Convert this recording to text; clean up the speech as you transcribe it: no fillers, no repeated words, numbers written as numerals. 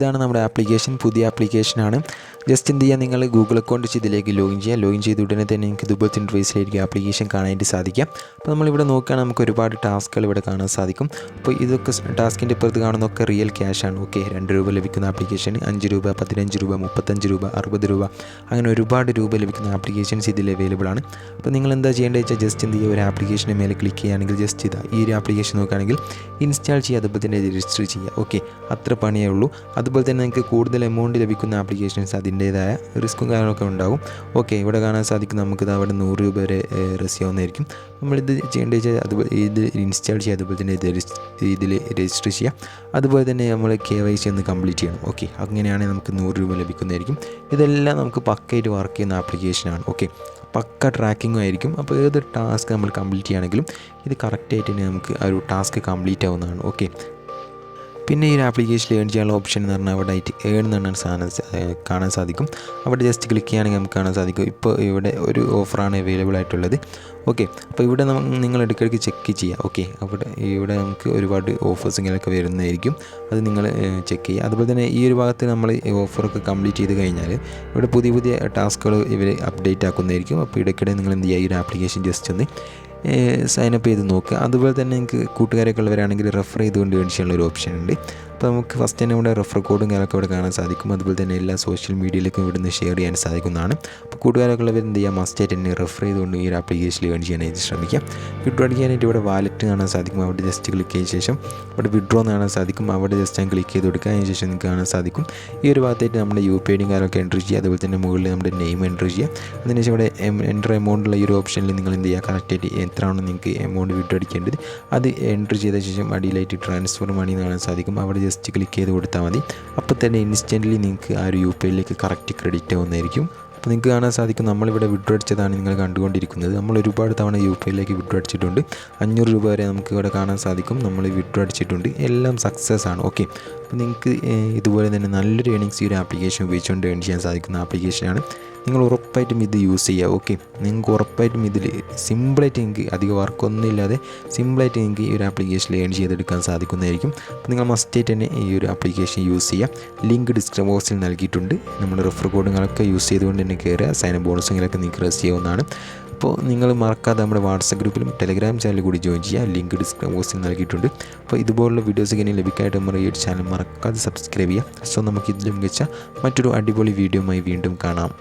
ഇതാണ് നമ്മുടെ ആപ്ലിക്കേഷൻ. പുതിയ ആപ്ലിക്കേഷനാണ്. ജസ്റ്റ് എന്ത് ചെയ്യുക, നിങ്ങൾ ഗൂഗിൾ അക്കൗണ്ട് വെച്ച് ഇതിലേക്ക് ലോഗിൻ ചെയ്യുക. ലോഗിൻ ചെയ്ത ഉടനെ തന്നെ നിങ്ങൾക്ക് ഇതുപോലത്തെ ഇൻ്റർഫേസിലായിരിക്കും ആപ്ലിക്കേഷൻ കാണാനായിട്ട് സാധിക്കാം. അപ്പോൾ നമ്മളിവിടെ നോക്കുകയാണെങ്കിൽ നമുക്ക് ഒരുപാട് ടാസ്കുകൾ ഇവിടെ കാണാൻ സാധിക്കും. അപ്പോൾ ഇതൊക്കെ ടാസ്കിൻ്റെ ഇപ്പുറത്ത് കാണുന്നതൊക്കെ റിയൽ ക്യാഷാണ്. ഓക്കെ, 2 രൂപ ലഭിക്കുന്ന ആപ്ലിക്കേഷൻ, 5 രൂപ, 15 രൂപ, 35 രൂപ, 60 രൂപ, അങ്ങനെ ഒരുപാട് രൂപ ലഭിക്കുന്ന ആപ്ലിക്കേഷൻസ് ഇതിൽ അവൈലബിൾ ആണ്. അപ്പോൾ നിങ്ങൾ എന്താ ചെയ്യേണ്ടത് വെച്ചാൽ ജസ്റ്റ് എന്ത് ചെയ്യുക, ഒരു ആപ്ലിക്കേഷൻ്റെ മേലെ ക്ലിക്ക് ചെയ്യുകയാണെങ്കിൽ ജസ്റ്റ് ഇതാ ഈ ഒരു ആപ്ലിക്കേഷൻ നോക്കുകയാണെങ്കിൽ ഇൻസ്റ്റാൾ ചെയ്യുക, അതുപോലെ തന്നെ രജിസ്റ്റർ ചെയ്യുക. ഓക്കെ, അത്ര പണിയേ ഉള്ളൂ. അതുപോലെ തന്നെ നിങ്ങൾക്ക് കൂടുതൽ എമൗണ്ട് ലഭിക്കുന്ന ആപ്ലിക്കേഷൻസ് അതിൻ്റേതായ റിസ്ക്കും കാര്യങ്ങളൊക്കെ ഉണ്ടാകും. ഓക്കെ, ഇവിടെ കാണാൻ സാധിക്കും നമുക്കിത് അവിടെ 100 രൂപ വരെ റിസീവ് ആവുന്നതായിരിക്കും. നമ്മളിത് ചെയ്യേണ്ടത് വെച്ചാൽ അതുപോലെ ഇത് ഇൻസ്റ്റാൾ ചെയ്യുക, അതുപോലെ തന്നെ ഇതിൽ രജിസ്റ്റർ ചെയ്യുക, അതുപോലെ തന്നെ നമ്മൾ KYC ഒന്ന് കംപ്ലീറ്റ് ചെയ്യണം. ഓക്കെ, അങ്ങനെയാണെങ്കിൽ നമുക്ക് 100 രൂപ ലഭിക്കുന്നതായിരിക്കും. ഇതെല്ലാം നമുക്ക് പക്കയായിട്ട് വർക്ക് ചെയ്യുന്ന ആപ്ലിക്കേഷനാണ്. ഓക്കെ, പക്ക ട്രാക്കിങ്ങും ആയിരിക്കും. അപ്പോൾ ഏത് ടാസ്ക് നമ്മൾ കംപ്ലീറ്റ് ചെയ്യുകയാണെങ്കിലും ഇത് കറക്റ്റായിട്ട് തന്നെ നമുക്ക് ആ ഒരു ടാസ്ക് കംപ്ലീറ്റ് ആവുന്നതാണ്. ഓക്കെ, പിന്നെ ഈ ഒരു ആപ്ലിക്കേഷനിൽ ഏൺ ചെയ്യാനുള്ള ഓപ്ഷൻ എന്ന് പറഞ്ഞാൽ അവിടെ ആയിട്ട് ഏൺ എന്ന് പറഞ്ഞ സാധനം കാണാൻ സാധിക്കും. അവിടെ ജസ്റ്റ് ക്ലിക്ക് ചെയ്യുകയാണെങ്കിൽ നമുക്ക് കാണാൻ സാധിക്കും ഇപ്പോൾ ഇവിടെ ഒരു ഓഫറാണ് അവൈലബിൾ ആയിട്ടുള്ളത്. ഓക്കെ, അപ്പോൾ ഇവിടെ നിങ്ങൾ ഇടയ്ക്കിടയ്ക്ക് ചെക്ക് ചെയ്യുക. ഓക്കെ, ഇവിടെ നമുക്ക് ഒരുപാട് ഓഫേഴ്സ് ഇങ്ങനെയൊക്കെ വരുന്നതായിരിക്കും, അത് നിങ്ങൾ ചെക്ക് ചെയ്യുക. അതുപോലെ തന്നെ ഈ ഒരു ഭാഗത്ത് നമ്മൾ ഓഫറൊക്കെ കംപ്ലീറ്റ് ചെയ്ത് കഴിഞ്ഞാൽ ഇവിടെ പുതിയ പുതിയ ടാസ്കുകൾ ഇവർ അപ്ഡേറ്റ് ആക്കുന്നതായിരിക്കും. അപ്പോൾ ഇടയ്ക്കിടെ നിങ്ങൾ എന്ത് ചെയ്യുക, ഈ ഒരു ആപ്ലിക്കേഷൻ ജസ്റ്റ് ഒന്ന് സൈനപ്പ് ചെയ്ത് നോക്കുക. അതുപോലെ തന്നെ നിങ്ങൾക്ക് കൂട്ടുകാരൊക്കെ ഉള്ളവരാണെങ്കിൽ റെഫർ ചെയ്തുകൊണ്ട് ഏൺ ചെയ്യാനുള്ള ഒരു ഓപ്ഷൻ ഉണ്ട്. അപ്പോൾ നമുക്ക് ഫസ്റ്റ് തന്നെ ഇവിടെ റെഫർ കോഡും കാര്യമൊക്കെ ഇവിടെ കാണാൻ സാധിക്കും. അതുപോലെ തന്നെ എല്ലാ സോഷ്യൽ മീഡിയയിലേക്കും ഇവിടുന്ന് ഷെയർ ചെയ്യാൻ സാധിക്കുന്നതാണ്. അപ്പോൾ കൂട്ടുകാരൊക്കെ ഉള്ളവർ എന്ത് ചെയ്യുക, മസ്റ്റായിട്ട് തന്നെ റെഫർ ചെയ്തുകൊണ്ട് ഈ ഒരു ആപ്ലിക്കേഷനിൽ ഏൺ ചെയ്യാനായിട്ട് ശ്രമിക്കാം. വിഡ്രോ അടിക്കാനായിട്ട് ഇവിടെ വാലറ്റ് കാണാൻ സാധിക്കും. അവിടെ ജസ്റ്റ് ക്ലിക്ക് ചെയ്ത ശേഷം ഇവിടെ വിഡ്രോ എന്ന് കാണാൻ സാധിക്കും. അവിടെ ജസ്റ്റ് ഞാൻ ക്ലിക്ക് ചെയ്ത് കൊടുക്കുക. അതിന് ശേഷം നിങ്ങൾക്ക് കാണാൻ സാധിക്കും ഈ ഒരു ഭാഗത്തായിട്ട് നമ്മുടെ UPI കാര്യമൊക്കെ എൻ്റർ ചെയ്യുക. അതുപോലെ തന്നെ മുകളിൽ നമ്മുടെ നെയിം എൻ്റർ ചെയ്യുക. അതിനുശേഷം ഇവിടെ എൻ്റർ എമൗണ്ടുള്ള ഈ ഒരു ഓപ്ഷനിൽ നിങ്ങൾ എന്ത് ചെയ്യുക, കറക്റ്റായിട്ട് എത്രയാണോ നിങ്ങൾക്ക് എമൗണ്ട് വിഡ്രോ അടിക്കേണ്ടത് അത് എൻ്റർ ചെയ്ത ശേഷം അടിയിലായിട്ട് ട്രാൻസ്ഫർ മണി എന്ന് കാണാൻ സാധിക്കും. അവിടെ ജസ്റ്റ് ക്ലിക്ക് ചെയ്ത് കൊടുത്താൽ മതി. അപ്പോൾ തന്നെ ഇൻസ്റ്റൻ്റ്ലി നിങ്ങൾക്ക് ആ ഒരു UPIയിലേക്ക് കറക്റ്റ് ക്രെഡിറ്റ് ആവുന്നതായിരിക്കും. അപ്പോൾ നിങ്ങൾക്ക് കാണാൻ സാധിക്കും നമ്മളിവിടെ വിഡ്രോ അടിച്ചതാണ് നിങ്ങൾ കണ്ടുകൊണ്ടിരിക്കുന്നത്. നമ്മൾ ഒരുപാട് തവണ UPIയിലേക്ക് വിഡ്രോ അടിച്ചിട്ടുണ്ട്. 500 രൂപ വരെ നമുക്ക് ഇവിടെ കാണാൻ സാധിക്കും നമ്മൾ വിഡ്രോ അടിച്ചിട്ടുണ്ട്. എല്ലാം സക്സസ് ആണ്. ഓക്കെ, അപ്പോൾ നിങ്ങൾക്ക് ഇതുപോലെ തന്നെ നല്ലൊരു ഏണിങ്സ് ഈ ഒരു ആപ്ലിക്കേഷൻ ഉപയോഗിച്ചുകൊണ്ട് ഏൺ ചെയ്യാൻ സാധിക്കുന്ന ആപ്ലിക്കേഷനാണ്. നിങ്ങൾ ഉറപ്പായിട്ടും ഇത് യൂസ് ചെയ്യുക. ഓക്കെ, നിങ്ങൾക്ക് ഉറപ്പായിട്ടും ഇതിൽ സിമ്പിളായിട്ട് നിങ്ങൾക്ക് അധികം വർക്കൊന്നും ഇല്ലാതെ സിമ്പിളായിട്ട് നിങ്ങൾക്ക് ഈ ഒരു ആപ്ലിക്കേഷനിൽ ഏൺ ചെയ്തെടുക്കാൻ സാധിക്കുന്നതായിരിക്കും. അപ്പോൾ നിങ്ങൾ മസ്റ്റായിട്ട് തന്നെ ഈ ഒരു ആപ്ലിക്കേഷൻ യൂസ് ചെയ്യുക. ലിങ്ക് ഡിസ്ക്രിപ്ഷൻ ബോക്സിൽ നൽകിയിട്ടുണ്ട്. നമ്മുടെ റെഫർ കോഡുകളൊക്കെ യൂസ് ചെയ്തുകൊണ്ട് തന്നെ കയറുക. സൈൻ ബോണസുകളൊക്കെ നിങ്ങൾക്ക് റെസ് ചെയ്യാവുന്നതാണ്. അപ്പോൾ നിങ്ങൾ മറക്കാതെ നമ്മുടെ വാട്സപ്പ് ഗ്രൂപ്പിലും ടെലഗ്രാം ചാനലിൽ കൂടി ജോയിൻ ചെയ്യുക. ലിങ്ക് ഡിസ്ക്രിപ്ഷൻ ബോക്സിൽ നൽകിയിട്ടുണ്ട്. അപ്പോൾ ഇതുപോലുള്ള വീഡിയോസ് ഇങ്ങനെ ലഭിക്കാനായിട്ട് നമ്മുടെ ഈ ചാനൽ മറക്കാതെ സബ്സ്ക്രൈബ് ചെയ്യുക. സോ നമുക്ക് ഇതിലും മികച്ച മറ്റൊരു അടിപൊളി വീഡിയോയുമായി വീണ്ടും കാണാം.